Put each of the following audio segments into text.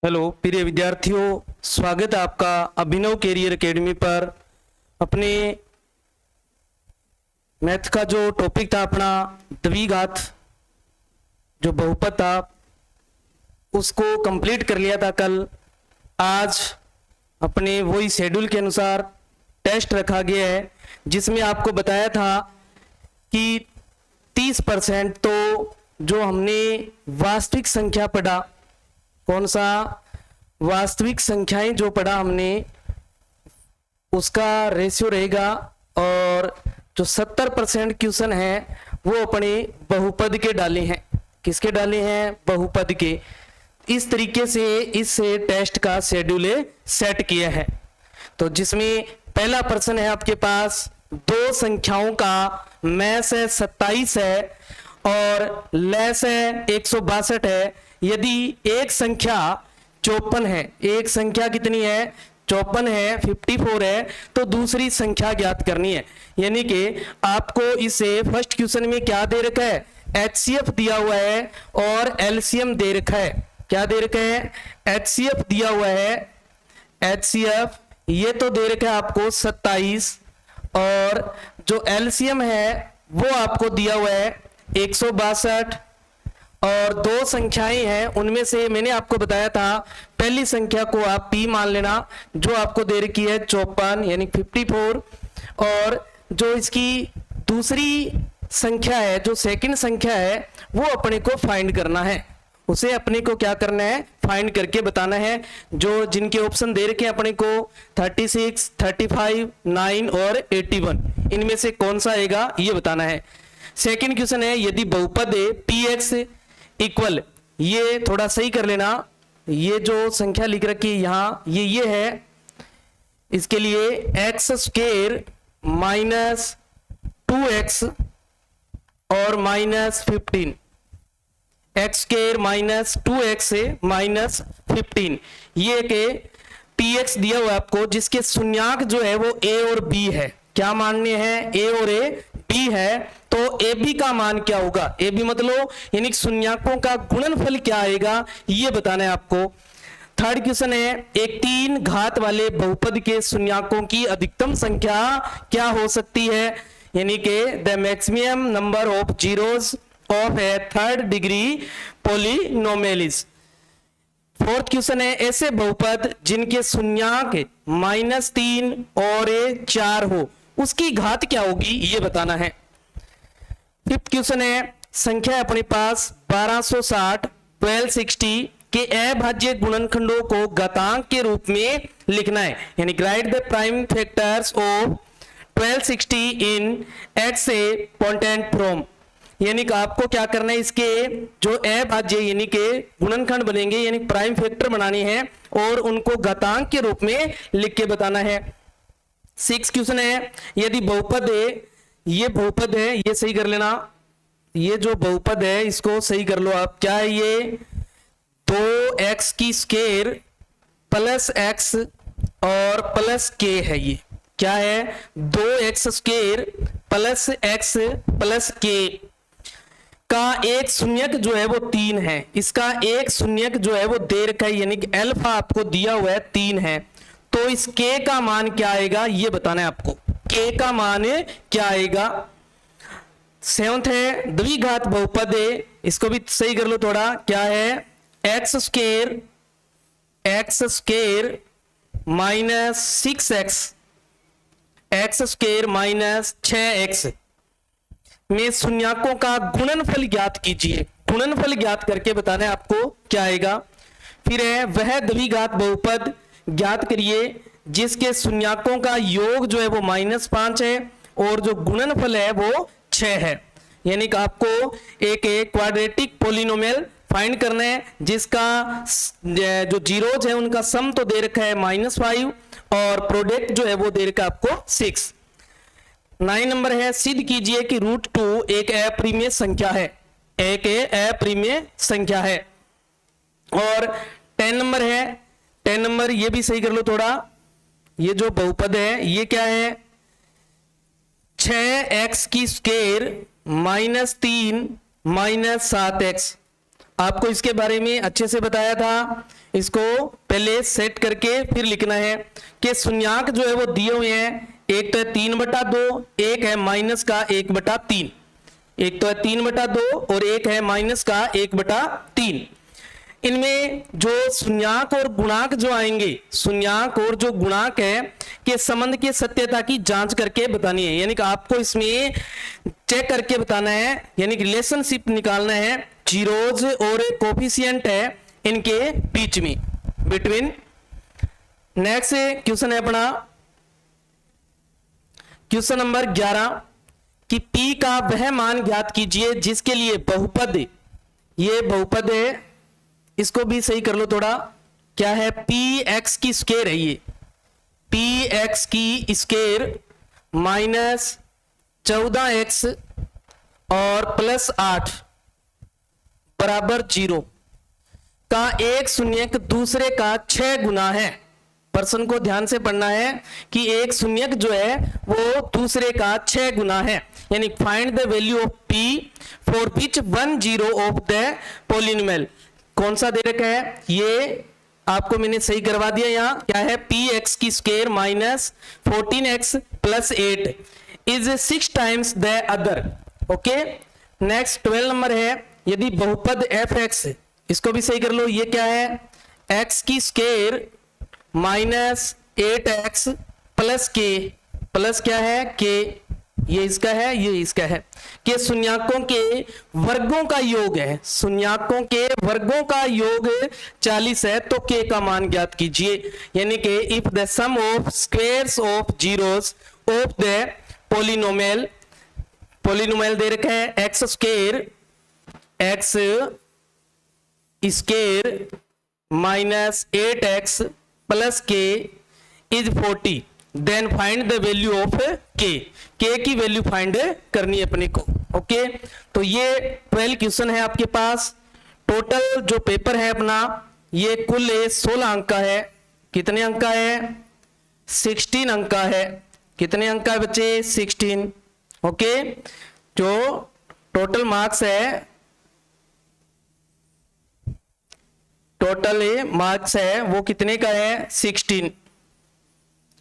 Hello प्रिय विद्यार्थियों, स्वागत है आपका अभिनव कैरियर एकेडमी पर। अपने मैथ का जो टॉपिक था अपना द्विघात जो बहुपद था उसको कंप्लीट कर लिया था कल। आज अपने वही शेड्यूल के अनुसार टेस्ट रखा गया है जिसमें आपको बताया था कि 30% तो जो हमने वास्तविक संख्या पढ़ा, कौन सा वास्तविक संख्याएं जो पढ़ा हमने उसका रेशियो रहेगा, और जो 70% क्वेश्चन है वो अपने बहुपद के डाले हैं। किसके डाले हैं? बहुपद के। इस तरीके से इस टेस्ट का शेड्यूल सेट किया है। तो जिसमें पहला प्रश्न है आपके पास, दो संख्याओं का मैस है 27 है और लेस है 162 है। यदि एक संख्या 54 है, एक संख्या कितनी है? 54 है, 54 है, तो दूसरी संख्या ज्ञात करनी है। यानी कि आपको इसे फर्स्ट क्वेश्चन में क्या दे रखा है? एचसीएफ दिया हुआ है और एलसीएम दे रखा है। क्या दे रखा है? एचसीएफ दिया हुआ है। एचसीएफ ये तो दे रखा है आपको 27, और जो एलसीएम है वो आपको दिया हुआ है 162। और दो संख्याएं हैं, उनमें से मैंने आपको बताया था पहली संख्या को आप p मान लेना जो आपको दे रखी है 54 यानी 54, और जो इसकी दूसरी संख्या है, जो सेकंड संख्या है, वो अपने को फाइंड करना है। उसे अपने को क्या करना है? फाइंड करके बताना है। जो जिनके ऑप्शन दे रखे हैं अपने को 36, 35, 9 और 81, इनमें से कौन सा आएगा ये बताना है। सेकंड क्वेश्चन है, यदि बहुपद px इक्वल, ये थोड़ा सही कर लेना, ये जो संख्या लिख रखी है यहां ये है, इसके लिए एक्स स्क्वायर माइनस 2x और minus 15, x square minus 2x minus 15, ये के px दिया हुआ आपको, जिसके शून्याक जो है वो a और b है। क्या मानने हैं? a और b है। तो ए बी का मान क्या होगा? ए बी मतलब यानी शून्याकों का गुणनफल क्या आएगा ये बताना है आपको। थर्ड क्वेश्चन है, एक 3 घात वाले बहुपद के शून्याकों की अधिकतम संख्या क्या हो सकती है? यानी कि the maximum number of zeros of A third degree polynomial is. Fourth question है, ऐसे बहुपद जिनके शून्याक -3 और 4 हो उसकी घात क्या होगी ये बताना है। फिफ्थ क्वेश्चन है, संख्या अपने पास 1260 1260 के अभाज्य गुणनखंडों को घातांक के रूप में लिखना है। यानी right the prime factors of 1260 in x A potent from. यानी कि आपको क्या करना है, इसके जो अभाज्य यानी कि गुणनखंड बनेंगे यानी प्राइम फैक्टर बनाने हैं और उनको घातांक के रूप में लिख के बताना है। सिक्स क्वेश्चन है, यदि बहुपद ये बहुपद है, ये सही कर लेना, ये जो बहुपद है इसको सही कर लो आप। क्या है ये? 2x की स्क्वायर प्लस x और प्लस k है। ये क्या है? 2x square plus x plus k का एक शून्यक जो है वो 3 है। इसका एक शून्यक जो है वो दे रखा है, यानी कि अल्फा आपको दिया हुआ है 3 है। तो इस k का मान क्या आएगा ये बताना है आपको। k का मान क्या आएगा? सेवंथ है, द्विघात बहुपद है, इसको भी सही कर लो थोड़ा। क्या है? X square minus 6x, x square minus 6x में शून्याकों का गुणनफल ज्ञात कीजिए। गुणनफल ज्ञात करके बताना है आपको क्या आएगा। फिर है, वह द्विघात बहुपद ज्ञात करिए जिसके शून्याकों का योग जो है वो -5 है और जो गुणनफल है वो 6 है। यानी कि आपको एक क्वाड्रेटिक पॉलिनोमियल फाइंड करना है जिसका जो जीरोज है उनका सम तो दे रखा है -5 और प्रोडक्ट जो है वो दे रखा है आपको 6। 9 नंबर है, सिद्ध कीजिए कि √2 एक अप्रिमेय संख्या है। एक अप्रिमेय संख्या है। और 10 नंबर है, 10 नंबर ये भी सही कर लो थोड़ा। ये जो बहुपद है ये क्या है? 6x की स्क्वायर -3 -7x आपको इसके बारे में अच्छे से बताया था। इसको पहले सेट करके फिर लिखना है कि शून्यांक जो है वो दिए हुए हैं, एक तो है 3/2, एक है माइनस का 1/3, एक तो है 3/2 और एक है माइनस का 1/3। इनमें जो शून्यांक और गुणांक जो आएंगे, शून्यांक और जो गुणांक है के संबंध के सत्यता की जांच करके बतानी है, यानी कि आपको इसमें चेक करके बताना है, यानी कि रिलेशनशिप निकालना है जीरोज और कोफिशिएंट है इनके बीच में, बिटवीन। नेक्स्ट क्वेश्चन है अपना क्वेश्चन नंबर 11 कि P का वह मान ज्ञात कीजिए जिसके लिए बहुपद, ये बहुपद है, इसको भी सही कर लो थोड़ा, क्या है px की स्क्वायर है, ये px की स्क्वायर माइनस 14x और प्लस 8 बराबर 0 का एक शून्यक दूसरे का 6 गुना है। प्रश्न को ध्यान से पढ़ना है कि एक शून्यक जो है वो दूसरे का 6 गुना है, यानी find the value of p for which 1 0 of the polynomial. कौन सा दे रखा है, ये आपको मैंने सही करवा दिया। यहाँ क्या है px की square minus 14x plus 8 is 6 times the other. Okay, next 12 number है, यदि बहुपद fx, इसको भी सही कर लो, ये क्या है x की square minus 8x plus k, plus क्या है k, ये इसका है ये इसका है, कि शून्यांकों के वर्गों का योग है, शून्यांकों के वर्गों का योग 40 है, तो k का मान ज्ञात कीजिए। यानी कि if the sum of squares of zeros of the polynomial, polynomial दे रखा है x square minus 8x plus k is 40, then find the value of k की वैल्यू फाइंड करनी है अपने को। ओके, तो ये 12 क्वेश्चन है आपके पास। टोटल जो पेपर है अपना ये कुल 16 अंक का है। कितने अंक का है, 16 अंक का है। कितने अंक का है बच्चे, 16। ओके, जो टोटल मार्क्स है, टोटल मार्क्स है वो कितने का है, 16।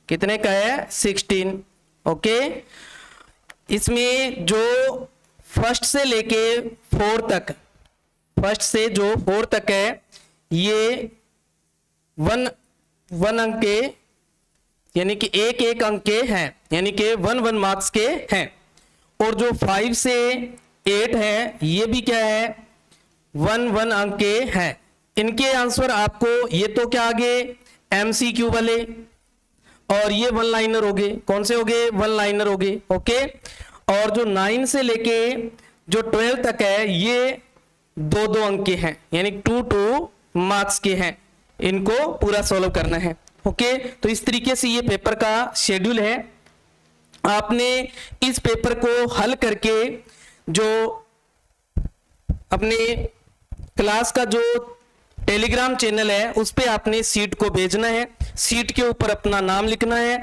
कितने का है, 16। ओके, इसमें जो फर्स्ट से लेके 4 तक, फर्स्ट से जो 4 तक है ये वन अंक के, यानी कि एक अंक के हैं, यानी कि 1 मार्क्स के हैं। और जो 5 से 8 है ये भी क्या है, 1 अंक के हैं। इनके आंसर आपको, ये तो क्या आगे MCQ वाले, और ये 1 लाइनर हो गए। कौन से हो गए, 1 लाइनर हो गए। ओके, और जो 9 से लेके जो 12 तक है ये 2 अंक के हैं, यानी 2 मार्क्स के हैं। इनको पूरा सॉल्व करना है। ओके, तो इस तरीके से ये पेपर का शेड्यूल है। आपने इस पेपर को हल करके जो अपने क्लास का जो टेलीग्राम चैनल है उस पे आपने सीट को भेजना है। सीट के ऊपर अपना नाम लिखना है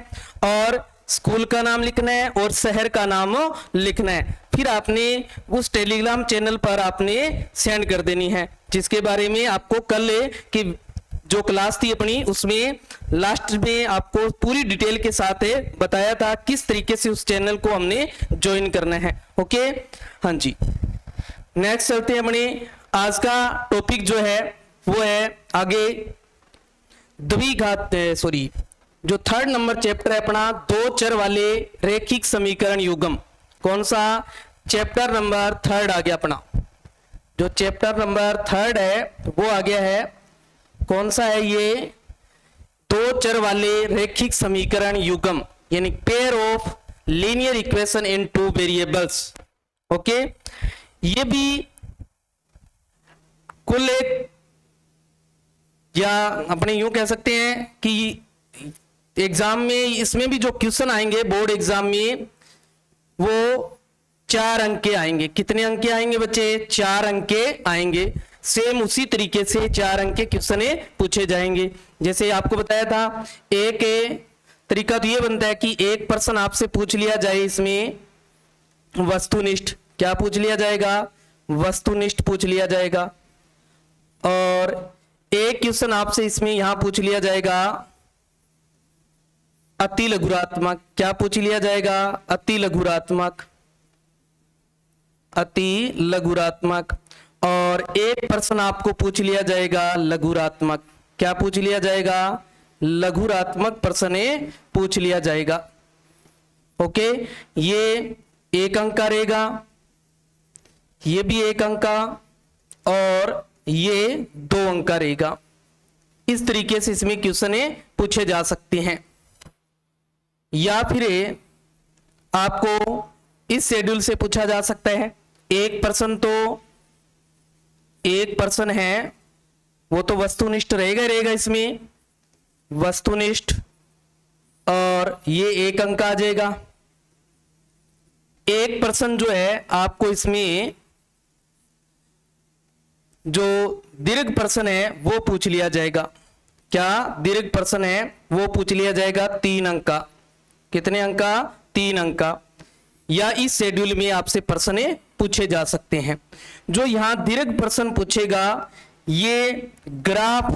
और स्कूल का नाम लिखना है और शहर का नाम लिखना है। फिर आपने उस टेलीग्राम चैनल पर आपने सेंड कर देनी है, जिसके बारे में आपको कल की जो क्लास थी अपनी उसमें लास्ट में आपको पूरी डिटेल के साथ बताया था किस तरीके से उस चैनल को हमने ज्वाइन करना है। ओके, हाँ जी, नेक्स्ट चलते हैं। अपने आज का टॉपिक जो है वो है आगे द्विघात, सॉरी जो 3rd नंबर चैप्टर है अपना, 2 चर वाले रैखिक समीकरण युग्म। कौन सा, चैप्टर नंबर 3rd आ गया अपना। जो चैप्टर नंबर 3rd है वो आ गया है, कौन सा है ये, 2 चर वाले रैखिक समीकरण युग्म, यानी pair of linear equation in 2 variables. Okay, ये भी कुल एक, या अपने यूं कह सकते हैं कि एग्जाम में इसमें भी जो क्वेश्चन आएंगे बोर्ड एग्जाम में वो 4 अंक के आएंगे। कितने अंक के आएंगे बच्चे, 4 अंक के आएंगे। सेम उसी तरीके से 4 अंक के क्वेश्चन पूछे जाएंगे। जैसे आपको बताया था, एक तरीका तो ये बनता है कि एक प्रश्न आपसे पूछ लिया जाए, इसमें वस्तुनिष्ठ, क्या पूछ लिया जाएगा, वस्तुनिष्ठ पूछ लिया जाएगा। और एक क्वेश्चन आपसे इसमें यहां पूछ लिया जाएगा अति लघुरात्मक। क्या पूछ लिया जाएगा? अति लघुरात्मक, अति लघुरात्मक। और एक प्रश्न आपको पूछ लिया जाएगा लघुरात्मक। क्या पूछ लिया जाएगा? लघुरात्मक प्रश्न पूछ लिया जाएगा। ओके, ये 1 अंक का रहेगा, ये भी 1 अंक का, और ये 2 अंक का रहेगा। इस तरीके से इसमें क्वेश्चन पूछे जा सकते हैं। या फिर आपको इस शेड्यूल से पूछा जा सकता है। एक प्रश्न है वो तो वस्तुनिष्ठ रहेगा इसमें, वस्तुनिष्ठ, और ये 1 अंक आ जाएगा। एक प्रश्न जो है आपको इसमें जो दीर्घ प्रश्न है वो पूछ लिया जाएगा। क्या दीर्घ प्रश्न है वो पूछ लिया जाएगा 3 अंक का। कितने अंक का? 3 अंक का। या इस शेड्यूल में आपसे प्रश्न पूछे जा सकते हैं। जो यहां दीर्घ प्रश्न पूछेगा ये ग्राफ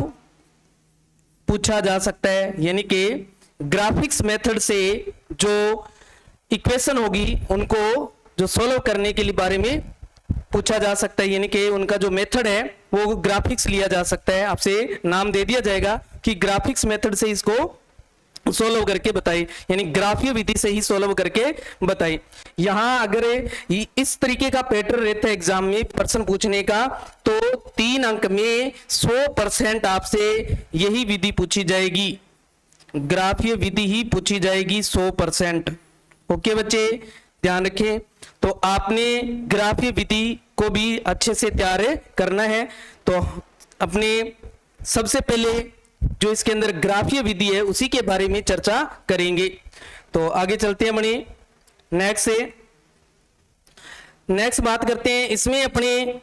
पूछा जा सकता है, यानी कि ग्राफिक्स मेथड से जो इक्वेशन होगी उनको जो सोल्व करने के लिए बारे में पूछा जा सकता है, यानी कि उनका जो मेथड है वो ग्राफिक्स लिया जा सकता है। आपसे नाम दे दिया जाएगा कि ग्राफिक्स मेथड से इसको सोल्व करके बताइए, यानी ग्राफीय विधि से ही सोल्व करके बताइए। यहां अगर इस तरीके का पैटर्न रहता है एग्जाम में प्रश्न पूछने का, तो 3 अंक में 100% आपसे यही विधि पूछी जाएगी, ग्राफीय विधि ही पूछी जाएगी 100%। ओके बच्चे, ध्यान रखें। तो आपने ग्राफीय विधि को भी अच्छे से तैयार करना है। तो अपने सबसे पहले जो इसके अंदर ग्राफीय विधि है उसी के बारे में चर्चा करेंगे। तो आगे चलते हैं मणि, नेक्स्ट बात करते हैं। इसमें अपने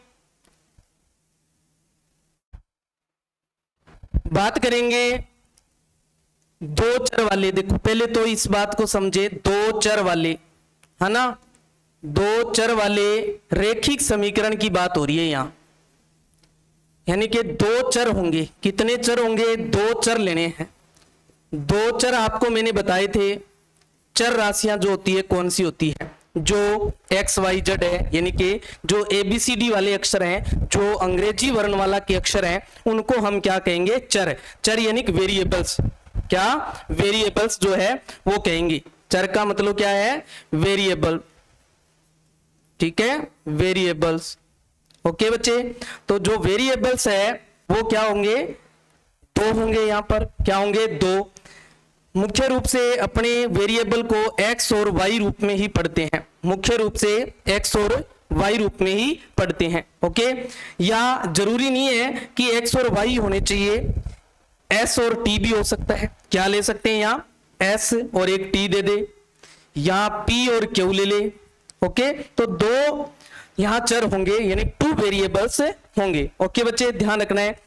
बात करेंगे 2 चर वाले। देखो पहले तो इस बात को समझे, 2 चर वाले, है ना, 2 चर वाले रेखिक समीकरण की बात हो रही है यहां, यानी कि 2 चर होंगे। कितने चर होंगे? 2 चर लेने हैं। 2 चर आपको मैंने बताए थे। चर राशियां जो होती है कौन सी होती है? जो XYZ है, यानी कि जो ABCD वाले अक्षर हैं, जो अंग्रेजी वर्ण वाला के अक्षर हैं, उनको हम क्या कहेंगे? चर। चर यानी कि वेरिएबल्स। क्या? वेरिएबल्स जो है वो कहेंगे। चर का मतलब क्या है? वेरिएबल। ठीक है, वेरिएबल्स। ओके बच्चे, तो जो वेरिएबल्स है वो क्या होंगे? 2 होंगे। यहां पर क्या होंगे? 2। मुख्य रूप से अपने वेरिएबल को x और y रूप में ही पढ़ते हैं, मुख्य रूप से x और y रूप में ही पढ़ते हैं। ओके, या जरूरी नहीं है कि x और y होने चाहिए, s और t भी हो सकता है। क्या ले सकते हैं? यहाँ s और एक t दे दे, यहाँ p और q ले ले। ओके, तो 2 यहां चर होंगे, यानी 2 वेरिएबल्स होंगे। ओके बच्चे, ध्यान रखना है।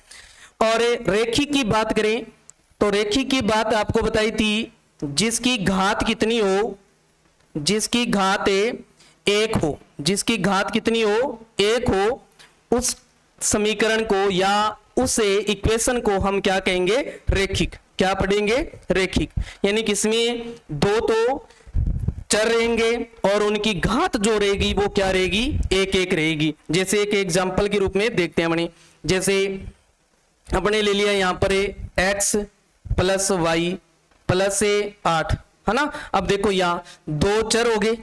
और रेखिक की बात करें तो रेखिक की बात आपको बताई थी, जिसकी घात कितनी हो? जिसकी घात 1 हो, जिसकी घात कितनी हो? 1 हो, उस समीकरण को या उस इक्वेशन को हम क्या कहेंगे? रेखिक। क्या पढ़ेंगे? रेखिक। यानी कि इसमें 2 तो चर रहेंगे और उनकी घात जो रहेगी वो क्या रहेगी? 1-1 रहेगी। जैसे एक एग्जांपल के रूप में देखते हैं अपने, जैसे अपने ले लिया यहां पर x + y + 8, है ना। अब देखो यहां 2 चर हो गए।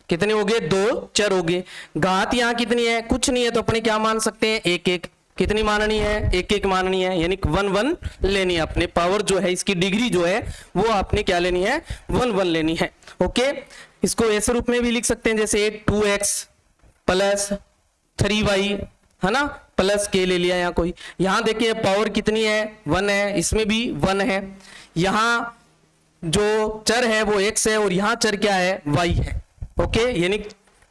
कितने हो गए? 2 चर हो गए। घात यहां कितनी है? कुछ नहीं है, तो अपने क्या मान सकते हैं? 1-1। कितनी माननी है? 1-1 माननी है, यानी 1-1 लेनी है। अपने पावर जो है, इसकी डिग्री जो है वो आपने क्या लेनी है? 1-1 लेनी है। ओके, इसको ऐसे रूप में भी लिख सकते हैं, जैसे 2x + 3y, है ना, प्लस k ले लिया यहाँ कोई। यहां देखिए पावर कितनी है? 1 है, इसमें भी 1 है। यहां जो चर है वो x है और यहां चर क्या है? y है। ओके, यानी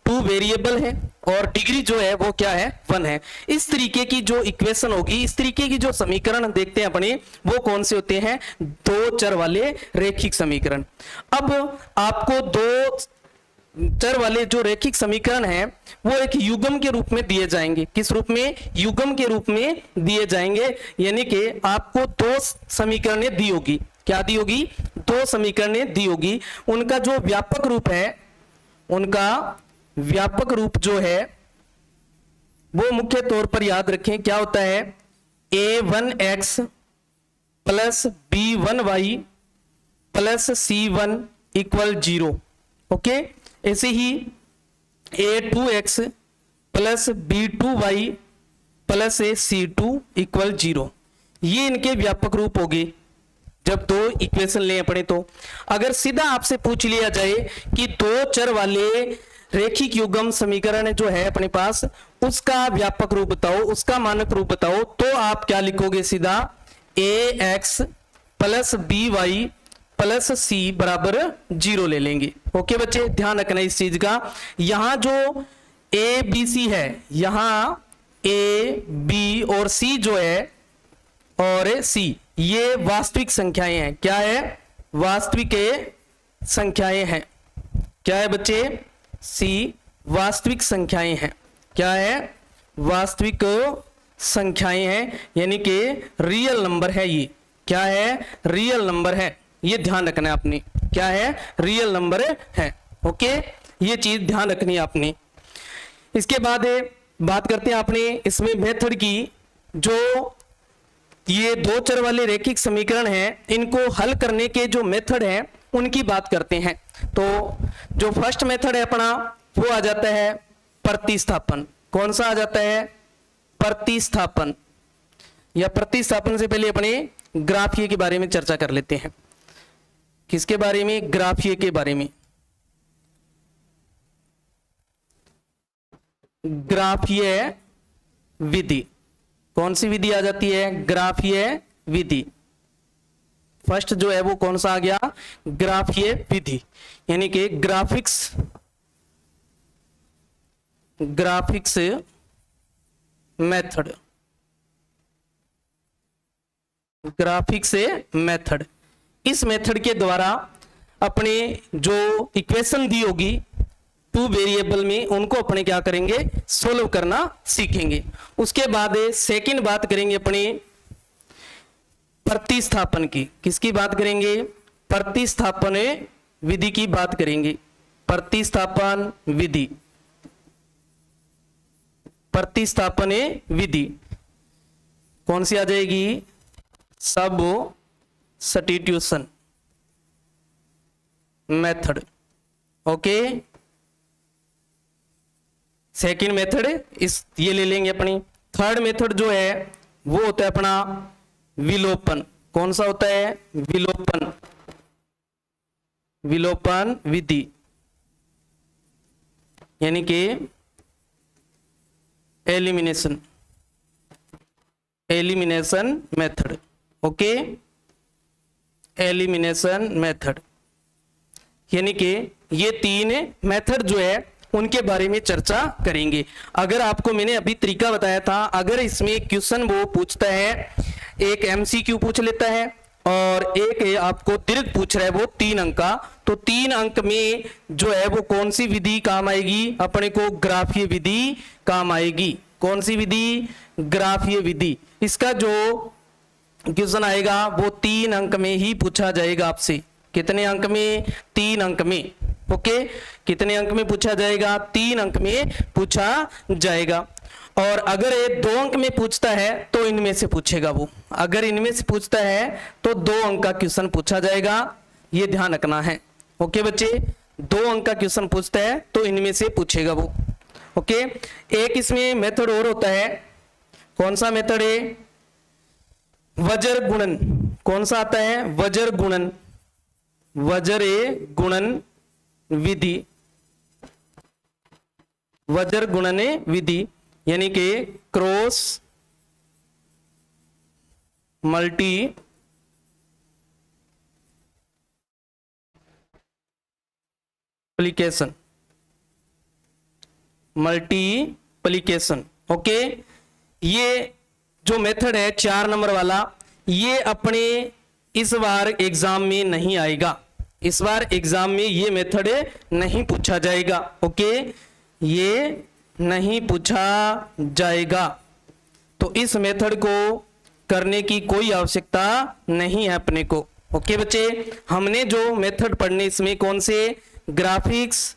2 वेरिएबल है और डिग्री जो है वो क्या है? 1 है। इस तरीके की जो इक्वेशन होगी, इस तरीके की जो समीकरण देखते हैं अपने, वो कौन से होते हैं? 2 चर वाले रेखिक समीकरण। अब आपको 2 चर वाले जो रैखिक समीकरण हैं वो एक युग्म के रूप में दिए जाएंगे। किस रूप में? युग्म के रूप में दिए जाएंगे। यानी कि आपको दो समीकरणें दी होगी। क्या दी होगी? दो समीकरणें दी होगी। उनका जो व्यापक रूप है, उनका व्यापक रूप जो है वो मुख्य तौर पर याद रखें क्या होता है? a1x plus b1y plus c1 equal 0। Okay, ऐसे ही a2x plus b2y plus c2 equal 0, ये इनके व्यापक रूप हो गए जब दो इक्वेशन ले पड़े। तो अगर सीधा आपसे पूछ लिया जाए कि दो चर वाले रेखिक युग्म समीकरण जो है अपने पास, उसका व्यापक रूप बताओ, उसका मानक रूप बताओ, तो आप क्या लिखोगे? सीधा ax plus by plus c बराबर 0 ले लेंगे। ओके बच्चे, ध्यान रखना इस चीज का। यहां जो a b c है, यहां a b और c जो है और c, ये वास्तविक संख्याएं हैं। क्या है? वास्तविक संख्याएं हैं। क्या है बच्चे? c वास्तविक संख्याएं हैं। क्या है? वास्तविक संख्याएं हैं, यानी कि रियल नंबर है। ये क्या है? रियल नंबर है। ये ध्यान रखना है आपने। क्या है? रियल नंबर है। ओके, ये चीज ध्यान रखनी है आपने। इसके बाद बात करते हैं आपने इसमें मेथड की। जो ये दो चर वाले रैखिक समीकरण हैं, इनको हल करने के जो मेथड हैं उनकी बात करते हैं। तो जो फर्स्ट मेथड है अपना, वो आ जाता है प्रतिस्थापन। कौन सा आ जाता है? प्रतिस्थापन। या प्रतिस्थापन से पहले अपने ग्राफीय के बारे में चर्चा कर लेते हैं। किसके बारे में? ग्राफीय के बारे में। ग्राफीय विधि। कौन सी विधि आ जाती है? ग्राफीय विधि। फर्स्ट जो है वो कौन सा आ गया? ग्राफीय विधि, यानी कि ग्राफिक्स मेथड। ग्राफिक्स मेथड, इस मेथड के द्वारा अपने जो इक्वेशन दी होगी टू वेरिएबल में, उनको अपने क्या करेंगे? सोल्व करना सीखेंगे। उसके बाद सेकंड बात करेंगे अपने प्रतिस्थापन की। किसकी बात करेंगे? प्रतिस्थापन विधि की बात करेंगे। प्रतिस्थापन विधि। प्रतिस्थापन विधि कौन सी आ जाएगी? Substitution method. Okay, second method ये ले लेंगे अपनी। थर्ड मेथड जो है वो होता है अपना विलोपन। कौन सा होता है? विलोपन। विलोपन विधि, यानी कि elimination method. Okay, elimination method, यानी कि ये तीन मेथड जो है उनके बारे में चर्चा करेंगे। अगर आपको मैंने अभी तरीका बताया था, अगर इसमें क्वेश्चन वो पूछता है, एक एमसीक्यू पूछ लेता है और एक आपको दीर्घ पूछ रहा है वो 3 अंक का, तो 3 अंक में जो है वो कौन सी विधि काम आएगी? अपने को ग्राफीय विधि काम आएगी। कौन सी विधि? ग्राफीय विधि। इसका जो क्वेश्चन आएगा वो 3 अंक में ही पूछा जाएगा आपसे। कितने अंक में? 3 अंक में। ओके, कितने अंक में पूछा जाएगा? 3 अंक में पूछा जाएगा। और अगर ये 2 अंक में पूछता है तो इनमें से पूछेगा वो। अगर इनमें से पूछता है तो 2 अंक का क्वेश्चन पूछा जाएगा, ये ध्यान रखना है। ओके बच्चे, 2 अंक का क्वेश्चन पूछता है तो इनमें से पूछेगा वो। ओके, एक इसमें मेथड और होता है। कौन सा मेथड है? वज्र गुणन। कौन सा आता है? वज्र गुणन। वज्र गुणन विधि। वज्र गुणन विधि, यानी कि क्रॉस मल्टीप्लिकेशन। मल्टीप्लिकेशन। ओके, ये जो मेथड है 4 नंबर वाला, ये अपने इस बार एग्जाम में नहीं आएगा। इस बार एग्जाम में ये मेथड नहीं पूछा जाएगा। ओके, ये नहीं पूछा जाएगा, तो इस मेथड को करने की कोई आवश्यकता नहीं है अपने को। ओके बच्चे, हमने जो मेथड पढ़ने इसमें कौन से, ग्राफिक्स,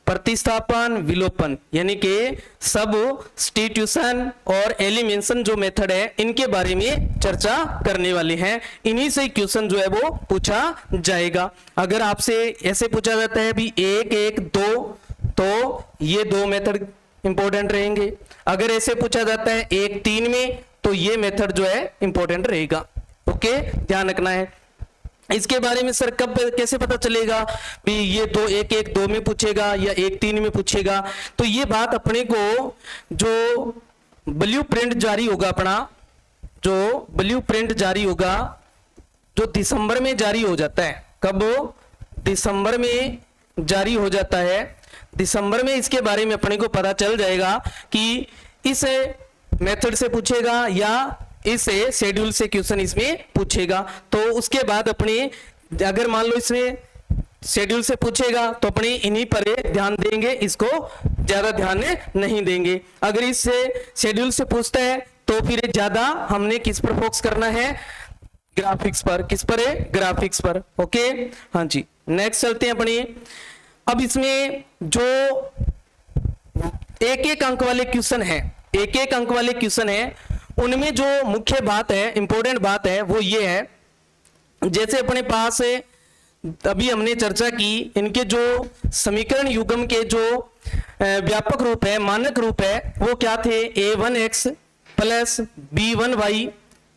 प्रतिस्थापन, विलोपन, यानी कि सबस्टिट्यूशन और एलिमिनेशन जो मेथड है इनके बारे में चर्चा करने वाले हैं। इन्हीं से क्वेश्चन जो है वो पूछा जाएगा। अगर आपसे ऐसे पूछा जाता है भी 1 1 2, तो ये 2 मेथड इंपॉर्टेंट रहेंगे। अगर ऐसे पूछा जाता है 1 3 में, तो ये मेथड जो है इंपॉर्टेंट रहेगा। ओके, ध्यान रखना है। इसके बारे में सर कब कैसे पता चलेगा भी ये 2 1 1 2 में पूछेगा या 1 3 में पूछेगा, तो ये बात अपने को जो ब्लूप्रिंट जारी होगा अपना, जो ब्लूप्रिंट जारी होगा, जो दिसंबर में जारी हो जाता है, कब, दिसंबर में जारी हो जाता है। दिसंबर में इसके बारे में अपने को पता चल जाएगा कि इस मेथड से पूछेगा या इस शेड्यूल से क्वेश्चन इसमें पूछेगा। तो उसके बाद अपने, अगर मान लो इसमें शेड्यूल से पूछेगा तो अपने इन्हीं पर ध्यान देंगे, इसको ज्यादा ध्यान नहीं देंगे। अगर इससे शेड्यूल से पूछता है तो फिर ज्यादा हमने किस पर फोकस करना है, ग्राफिक्स पर। किस पर है, ग्राफिक्स पर। ओके, हाँ जी, नेक्स्ट चलते हैं अपने। अब इसमें जो 1 1 अंक वाले क्वेश्चन है, 1 1 अंक वाले क्वेश्चन है, उनमें जो मुख्य बात है, इंपॉर्टेंट बात है, वो ये है, जैसे अपने पास अभी हमने चर्चा की, इनके जो समीकरण युग्म के जो व्यापक रूप है, मानक रूप है, वो क्या थे, a1x plus b1y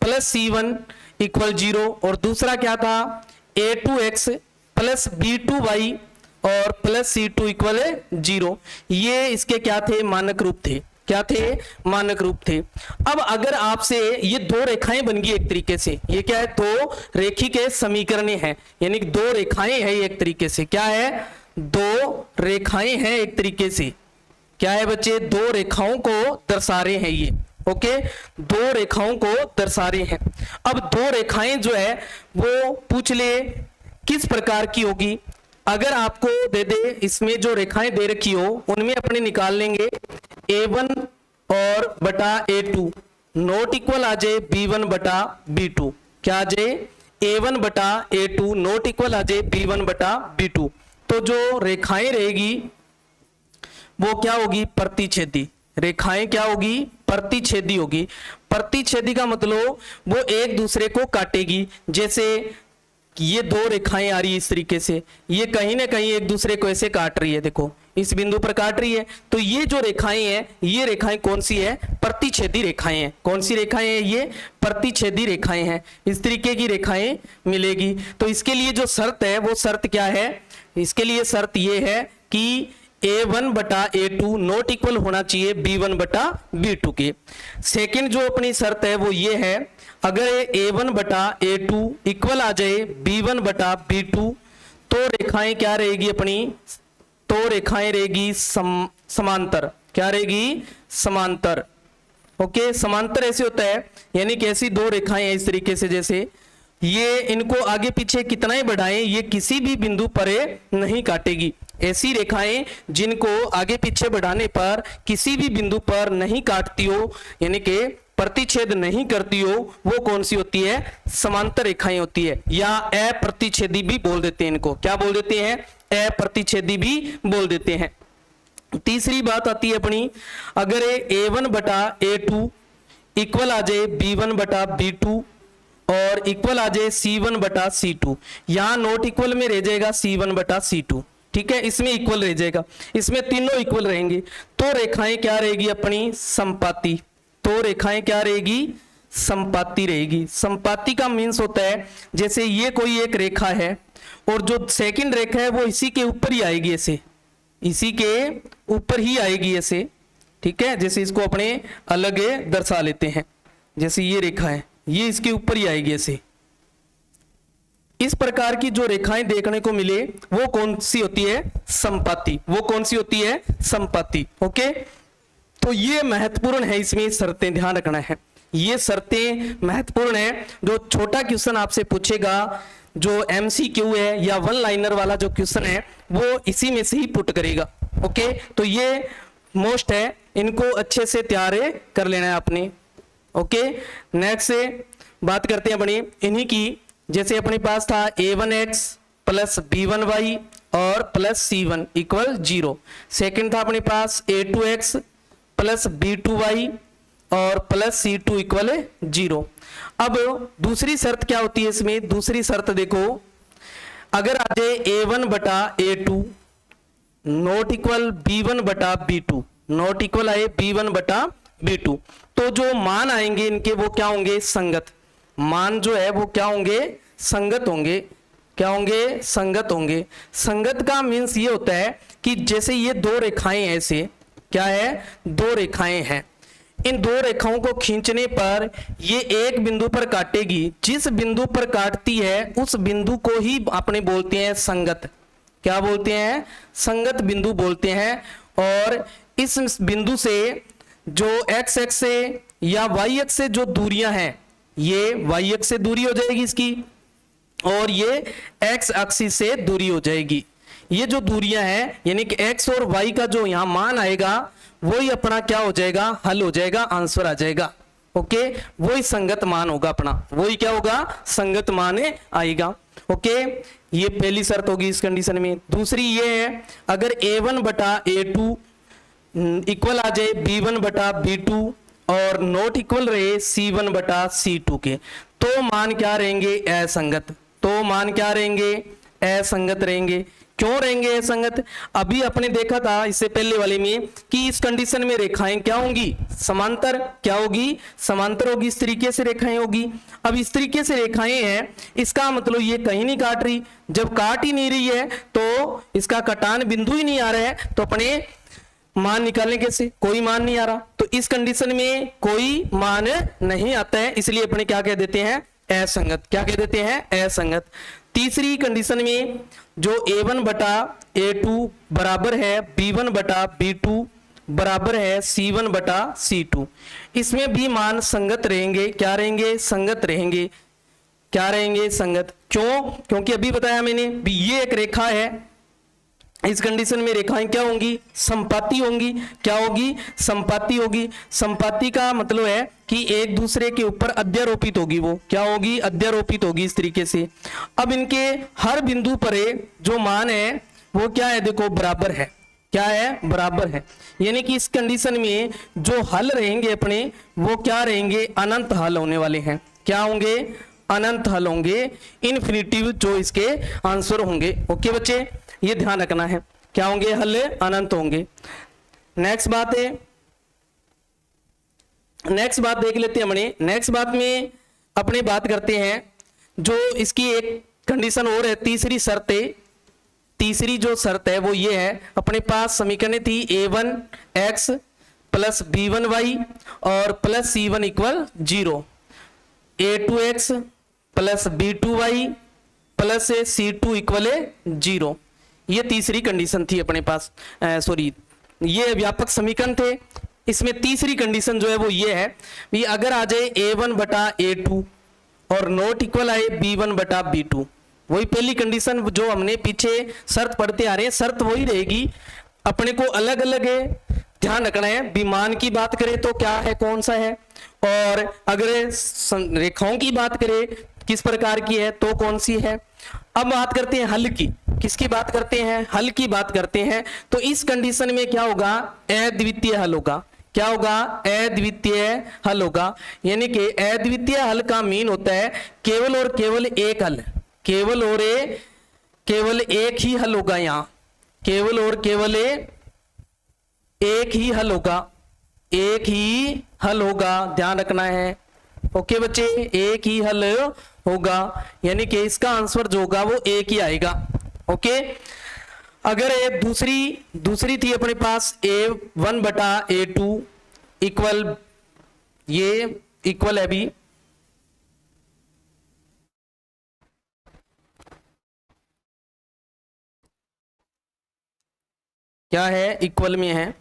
plus c1 equal 0, और दूसरा क्या था, a2x प्लस b2y और प्लस c2 इक्वल 0। ये इसके क्या थे, मानक रूप थे। क्या थे, मानक रूप थे। अब अगर आपसे ये 2 रेखाएं बन गई एक तरीके से, ये क्या है, 2 रेखिक समीकरण हैं, यानी कि 2 रेखाएं हैं एक तरीके से। क्या है, 2 रेखाएं हैं एक तरीके से। क्या है बच्चे, 2 रेखाओं को दर्शा रहे हैं ये। ओके, 2 रेखाओं को दर्शा रहे हैं। अब 2 रेखाएं जो है वो पूछ ले किस प्रकार की होगी। अगर आपको दे दे, इसमें जो रेखाएं दे रखी हो उनमें अपने निकाल लेंगे a1 और बटा a2 नोट इक्वल आ जाए b1 बटा b2। क्या आ जाए, a1 बटा a2 नोट इक्वल आ जाए b1 बटा b2। तो जो रेखाएं रहेगी वो क्या होगी, प्रतिच्छेदी। रेखाएं क्या होगी, प्रतिच्छेदी होगी। प्रतिच्छेदी का मतलब वो एक दूसरे को काटेगी। जैसे ये 2 रेखाएं आ रही है इस तरीके से, ये कहीं ना कहीं एक दूसरे को ऐसे काट रही है, देखो इस बिंदु पर काट रही है। तो ये जो रेखाएं हैं, ये रेखाएं कौन सी है, प्रतिच्छेदी रेखाएं हैं। कौन सी रेखाएं हैं, ये प्रतिच्छेदी रेखाएं हैं। इस तरीके की रेखाएं मिलेगी। तो इसके लिए जो शर्त है, वो शर्त क्या है, इसके लिए शर्त ये है कि a1 बटा a2 नोट इक्वल होना चाहिए b1 बटा b2 के। सेकंड जो अपनी शर्त है वो ये है, अगर a1 बटा a2 इक्वल आ जाए b1 बटा b2, तो रेखाएं क्या रहेगी अपनी, तो रेखाएं रहेगी समांतर। क्या रहेगी, समांतर। ओके, समांतर ऐसे होता है, यानी कि ऐसी 2 रेखाएं हैं इस तरीके से, जैसे ये इनको आगे पीछे कितना ही बढ़ाएं ये किसी भी बिंदु पर नहीं काटेगी। ऐसी रेखाएं जिनको आगे पीछे बढ़ाने पर किसी भी बिंदु पर नहीं काटती हो, यानी कि प्रतिच्छेद नहीं करती हो, वो कौन सी होती है, समांतर रेखाएं होती है, या अप्रतिच्छेदी भी बोल देते हैं इनको। क्या बोल देते हैं, अप्रतिच्छेदी भी बोल देते हैं। तीसरी बात आती है अपनी, अगर a1 बटा a2 इक्वल आ जाए b1 बटा b2 और इक्वल आ जाए c1 बटा c2, यहां नोट इक्वल में रह जाएगा c1 बटा c2। ठीक है, इसमें इक्वल रह जाएगा, इसमें तीनों इक्वल रहेंगे। तो रेखाएं क्या रहेगी अपनी, संपाती। तो रेखाएं क्या रहेगी, संपाती रहेगी। संपाती का मीन्स होता है, जैसे ये कोई एक रेखा है और जो सेकंड रेखा है वो इसी के ऊपर ही आएगी, ऐसे इसी के ऊपर ही आएगी ऐसे। ठीक है, जैसे इसको अपने अलग दर्शा लेते हैं, जैसे ये रेखा है, ये इसके ऊपर ही आएगी ऐसे। इस प्रकार की जो रेखाएं देखने को मिले वो कौन सी होती है, संपाती। वो कौन सी होती है, संपाती। ओके, तो ये महत्वपूर्ण है, इसमें शर्तें ध्यान रखना है, ये शर्तें महत्वपूर्ण है। जो छोटा क्वेश्चन आपसे पूछेगा जो MCQ है या वन लाइनर वाला जो क्वेश्चन है वो इसी में से ही पुट करेगा। ओके, तो ये मोस्ट है, इनको अच्छे से तैयार कर लेना है आपने। ओके, नेक्स्ट से बात करते हैं अपनी इन्हीं की। जैसे अपने पास था a1x प्लस b1y और प्लस c1 इक्वल 0। सेकेंड था अपने पास a2x प्लस b2y और प्लस c2 इक्वल 0। अब दूसरी शर्त क्या होती है इसमें? दूसरी शर्त देखो, अगर आ जाए a1 बटा a2 नॉट इक्वल b1 बटा b2, नॉट इक्वल आए b1 बटा b2, तो जो मान आएंगे इनके वो क्या होंगे? संगत। मान जो है वो क्या होंगे? संगत होंगे। क्या होंगे? संगत होंगे। संगत का मीन्स ये होता है कि जैसे ये दो रेखाएं ऐसे, क्या है? दो रेखाएं हैं, इन दो रेखाओं को खींचने पर ये एक बिंदु पर काटेगी, जिस बिंदु पर काटती है उस बिंदु को ही अपने बोलते हैं संगत। क्या बोलते हैं? संगत बिंदु बोलते हैं। और इस बिंदु से जो x एक्स से या y एक्स से जो दूरियां हैं, ये y एक्स से दूरी हो जाएगी इसकी, और ये x एक्सिस से दूरी हो जाएगी। ये जो दूरियां हैं यानी कि x और y का जो यहां मान आएगा वही अपना क्या हो जाएगा? हल हो जाएगा, आंसर आ जाएगा। ओके, वही संगत मान होगा अपना, वही क्या होगा? संगत मान आएगा। ओके, ये पहली शर्त होगी इस कंडीशन में। दूसरी ये है, अगर a1 बटा a2 इक्वल आ जाए b1 बटा b2 और नॉट इक्वल रहे c1 बटा c2 के, तो मान क्या रहेंगे? असंगत। तो मान क्या रहेंगे? असंगत रहेंगे। क्यों रहेंगे असंगत? अभी अपने देखा था इससे पहले वाले में कि इस कंडीशन में रेखाएं क्या होंगी? समांतर। क्या होगी? समांतर होगी। इस तरीके से रेखाएं होगी। अब इस तरीके से रेखाएं हैं, इसका मतलब ये कहीं नहीं काट रही। जब काट ही नहीं रही है तो इसका कटान बिंदु ही नहीं आ रहा है, तो अपने मान निकालने कैसे? कोई मान नहीं आ रहा, तो इस कंडीशन में कोई मान नहीं आता है, इसलिए अपने क्या कह देते हैं? असंगत। क्या कह देते हैं? असंगत। तीसरी कंडीशन में जो a1 बटा a2 बराबर है b1 बटा b2 बराबर है c1 बटा c2, इसमें भी मान संगत रहेंगे। क्या रहेंगे? संगत रहेंगे। क्या रहेंगे? संगत। क्यों? क्योंकि अभी बताया मैंने भी ये एक रेखा है, इस कंडीशन में रेखाएं क्या होंगी? संपाती होंगी। क्या होगी? संपाती होगी। संपाती का मतलब है कि एक दूसरे के ऊपर अध्यारोपित होगी। वो क्या होगी? अध्यारोपित होगी इस तरीके से। अब इनके हर बिंदु पर जो मान है वो क्या है? देखो बराबर है। क्या है? बराबर है। यानी कि इस कंडीशन में जो हल रहेंगे अपने वो क्या रहेंगे? अनंत हल होने वाले हैं। क्या होंगे? अनंत हल होंगे। इनफिनिटिव जो इसके आंसर होंगे। ओके बच्चे, ये ध्यान रखना है। क्या होंगे? हल अनंत होंगे। नेक्स्ट बात है, नेक्स्ट बात देख लेते हैं अपने। नेक्स्ट बात में अपने बात करते हैं जो इसकी एक कंडीशन और है, तीसरी शर्त है। तीसरी जो शर्त है वो ये है, अपने पास समीकरण थी a1x प्लस b1y और plus c1 equal 0, a2x plus b2y plus c2 equal 0। ये तीसरी कंडीशन थी अपने पास। सॉरी, ये व्यापक समीकरण थे। इसमें तीसरी कंडीशन जो है वो ये है कि अगर आ जाए a1 बटा a2 और नॉट इक्वल आए b1 बटा b2, वही पहली कंडीशन जो हमने पीछे शर्त पढ़ते आ रहे हैं, शर्त वही रहेगी। अपने को अलग अलग ध्यान रखना है। विमान की बात करें तो क्या है, कौन सा है, और अगर रेखाओं की बात करें किस प्रकार की है तो कौन सी है। अब बात करते हैं हल की। किसकी बात करते हैं? हल की बात करते हैं। तो इस कंडीशन में क्या होगा? अद्वितीय हल होगा। क्या होगा? अद्वितीय हल होगा। यानी कि अद्वितीय हल का मीन होता है केवल और केवल एक हल। केवल और केवल एक ही हल होगा। यहाँ केवल और केवल एक ही हल होगा। एक ही हल होगा, ध्यान रखना है। ओके बच्चे, एक ही हल होगा, यानी कि इसका आंसर जो होगा वो एक ही आएगा। ओके, अगर दूसरी थी अपने पास a1 बटा a2 इक्वल, ये इक्वल है भी क्या है? इक्वल में है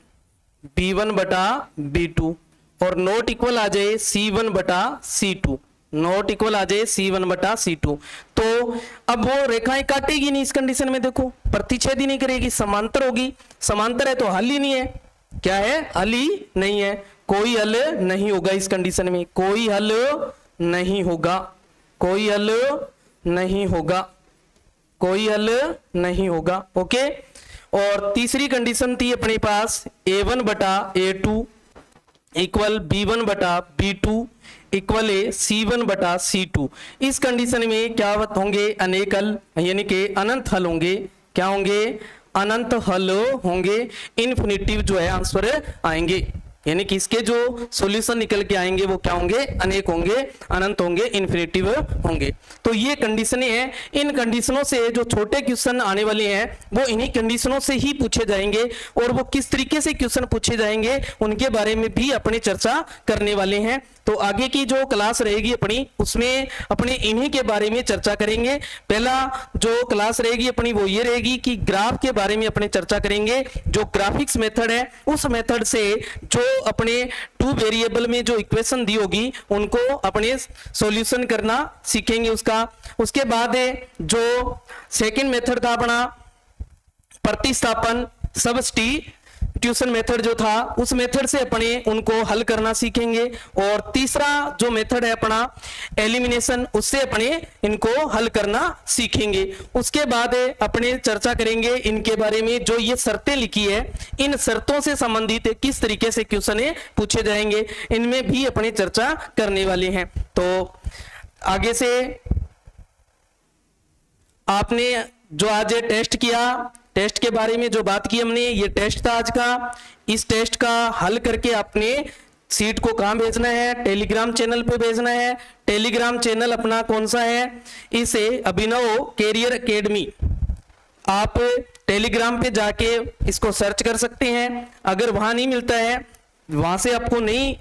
b1 बटा b2 और नॉट इक्वल आ जाए c1 बटा c2। नॉट इक्वल आ जाए C1 बटा C2। तो अब वो रेखाएं काटेगी नहीं इस कंडीशन में, देखो प्रतिच्छेद ही नहीं करेगी, समांतर होगी। समांतर है तो हल ही नहीं है, क्या है, हल ही नहीं है, कोई हल नहीं होगा इस कंडीशन में, कोई हल नहीं होगा, कोई हल नहीं होगा, कोई हल नहीं होगा। ओके, और तीसरी कंडीशन थी अपने पास A1 बटा A2 इक्वल B1 बटा B2 इक्वल C1 बटा C2। इस कंडीशन में क्या होंगे, अनेक हल यानी कि अनंत हल होंगे। क्या होंगे, अनंत हल होंगे, इन्फिनिटिव जो है आंसर आएंगे, यानी कि इसके जो सॉल्यूशन निकल के आएंगे वो क्या होंगे, अनेक होंगे, अनंत होंगे, इन्फिनिटिव होंगे। तो ये कंडीशनें हैं, इन कंडीशनों से जो छोटे क्वेश्चन आने वाले हैं वो इन्हीं कंडीशनों से ही पूछे जाएंगे, और वो किस तरीके से क्वेश्चन पूछे जाएंगे उनके बारे में भी अपनी चर्चा करने वाले हैं। तो आगे की जो क्लास रहेगी अपनी, उसमें अपने इन्हीं के बारे में चर्चा करेंगे। पहला जो क्लास रहेगी अपनी वो ये रहेगी कि ग्राफ के बारे में अपने चर्चा करेंगे। जो ग्राफिक्स मेथड है उस मेथड से जो अपने 2 वेरिएबल में जो इक्वेशन दी होगी उनको अपने सॉल्यूशन करना सीखेंगे उसके बाद है जो सेकंड मेथड था अपना प्रतिस्थापन, सब्स्टिट्यूशन मेथड जो था, उस मेथड से अपने उनको हल करना सीखेंगे। और तीसरा जो मेथड है अपना एलिमिनेशन, उससे अपने इनको हल करना सीखेंगे। उसके बाद अपने चर्चा करेंगे इनके बारे में, जो ये शर्तें लिखी है इन शर्तों से संबंधित किस तरीके से क्वेश्चन पूछे जाएंगे, इनमें भी अपने चर्चा करने वाले हैं। तो आगे से आपने जो आज टेस्ट किया, टेस्ट के बारे में जो बात की हमने, ये टेस्ट था आज का। इस टेस्ट का हल करके आपने सीट को कहां भेजना है, टेलीग्राम चैनल पे भेजना है। टेलीग्राम चैनल अपना कौन सा है, इसे अभिनव कैरियर एकेडमी, आप टेलीग्राम पे जाके इसको सर्च कर सकते हैं। अगर वहां नहीं मिलता है, वहां से आपको नहीं,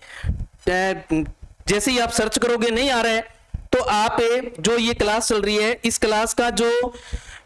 जैसे ही आप सर्च करोगे नहीं आ रहा है, तो आप जो ये क्लास चल रही है इस क्लास का जो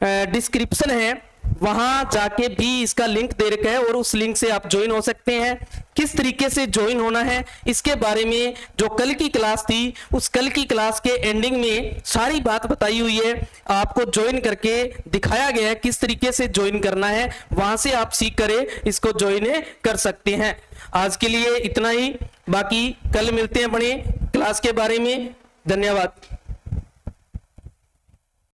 डिस्क्रिप्शन है वहां जाके भी इसका लिंक दे रखा है, और उस लिंक से आप ज्वाइन हो सकते हैं। किस तरीके से ज्वाइन होना है इसके बारे में जो कल की क्लास थी, उस कल की क्लास के एंडिंग में सारी बात बताई हुई है, आपको ज्वाइन करके दिखाया गया है किस तरीके से ज्वाइन करना है। वहां से आप सीख कर इसको ज्वाइन कर सकते हैं। आज के लिए इतना ही, बाकी कल मिलते हैं अपने क्लास के बारे में। धन्यवाद।